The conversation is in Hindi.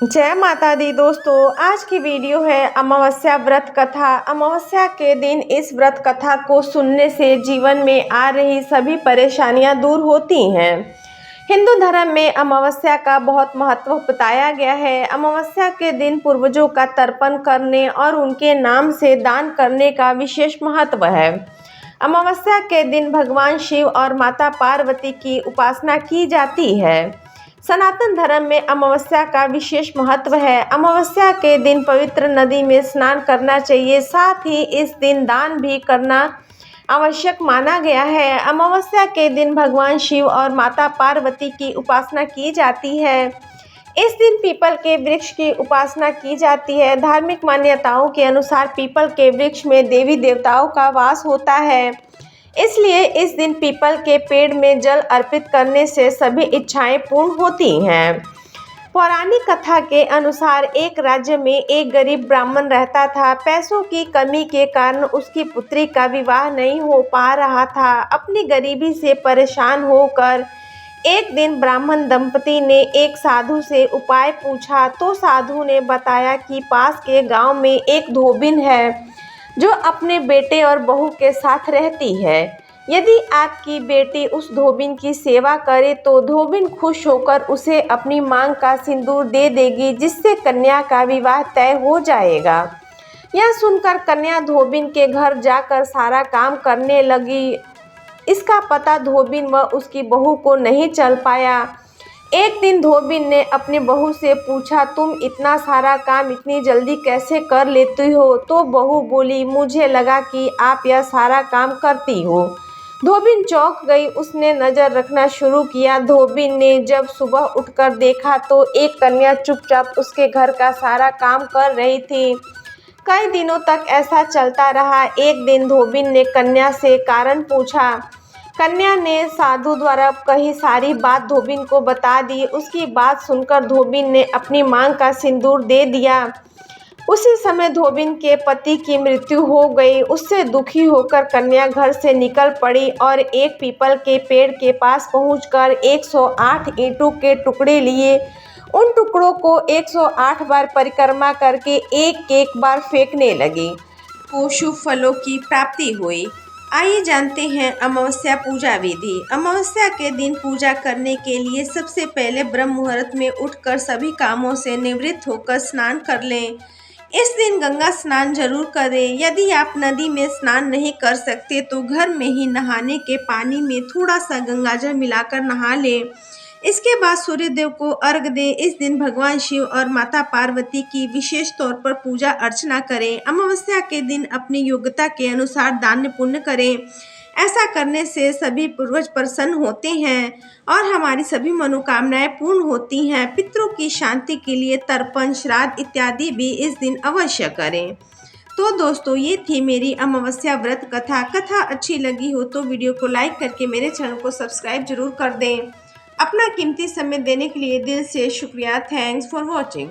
जय माता दी दोस्तों, आज की वीडियो है अमावस्या व्रत कथा। अमावस्या के दिन इस व्रत कथा को सुनने से जीवन में आ रही सभी परेशानियां दूर होती हैं। हिंदू धर्म में अमावस्या का बहुत महत्व बताया गया है। अमावस्या के दिन पूर्वजों का तर्पण करने और उनके नाम से दान करने का विशेष महत्व है। अमावस्या के दिन भगवान शिव और माता पार्वती की उपासना की जाती है। सनातन धर्म में अमावस्या का विशेष महत्व है। अमावस्या के दिन पवित्र नदी में स्नान करना चाहिए, साथ ही इस दिन दान भी करना आवश्यक माना गया है। अमावस्या के दिन भगवान शिव और माता पार्वती की उपासना की जाती है। इस दिन पीपल के वृक्ष की उपासना की जाती है। धार्मिक मान्यताओं के अनुसार पीपल के वृक्ष में देवी देवताओं का वास होता है, इसलिए इस दिन पीपल के पेड़ में जल अर्पित करने से सभी इच्छाएं पूर्ण होती हैं। पौराणिक कथा के अनुसार एक राज्य में एक गरीब ब्राह्मण रहता था। पैसों की कमी के कारण उसकी पुत्री का विवाह नहीं हो पा रहा था। अपनी गरीबी से परेशान होकर एक दिन ब्राह्मण दंपति ने एक साधु से उपाय पूछा, तो साधु ने बताया कि पास के गांव में एक धोबिन है जो अपने बेटे और बहू के साथ रहती है। यदि आपकी बेटी उस धोबिन की सेवा करे तो धोबिन खुश होकर उसे अपनी मांग का सिंदूर दे देगी, जिससे कन्या का विवाह तय हो जाएगा। यह सुनकर कन्या धोबिन के घर जाकर सारा काम करने लगी। इसका पता धोबिन व उसकी बहू को नहीं चल पाया। एक दिन धोबिन ने अपनी बहू से पूछा, तुम इतना सारा काम इतनी जल्दी कैसे कर लेती हो? तो बहू बोली, मुझे लगा कि आप यह सारा काम करती हो। धोबिन चौंक गई। उसने नज़र रखना शुरू किया। धोबिन ने जब सुबह उठकर देखा तो एक कन्या चुपचाप उसके घर का सारा काम कर रही थी। कई दिनों तक ऐसा चलता रहा। एक दिन धोबिन ने कन्या से कारण पूछा। कन्या ने साधु द्वारा कही सारी बात धोबिन को बता दी। उसकी बात सुनकर धोबिन ने अपनी मांग का सिंदूर दे दिया। उसी समय धोबिन के पति की मृत्यु हो गई। उससे दुखी होकर कन्या घर से निकल पड़ी और एक पीपल के पेड़ के पास पहुंचकर 108 ईंटों के टुकड़े लिए। उन टुकड़ों को 108 बार परिक्रमा करके एक एक बार फेंकने लगी को शुभ फलों की प्राप्ति हुई। आइए जानते हैं अमावस्या पूजा विधि। अमावस्या के दिन पूजा करने के लिए सबसे पहले ब्रह्म मुहूर्त में उठकर सभी कामों से निवृत्त होकर स्नान कर लें। इस दिन गंगा स्नान जरूर करें। यदि आप नदी में स्नान नहीं कर सकते तो घर में ही नहाने के पानी में थोड़ा सा गंगाजल मिलाकर नहा लें। इसके बाद सूर्य देव को अर्घ दें। इस दिन भगवान शिव और माता पार्वती की विशेष तौर पर पूजा अर्चना करें। अमावस्या के दिन अपनी योग्यता के अनुसार दान पुण्य करें। ऐसा करने से सभी पूर्वज प्रसन्न होते हैं और हमारी सभी मनोकामनाएं पूर्ण होती हैं। पितरों की शांति के लिए तर्पण, श्राद्ध इत्यादि भी इस दिन अवश्य करें। तो दोस्तों, ये थी मेरी अमावस्या व्रत कथा। कथा अच्छी लगी हो तो वीडियो को लाइक करके मेरे चैनल को सब्सक्राइब जरूर कर दें। अपना कीमती समय देने के लिए दिल से शुक्रिया। Thanks for watching.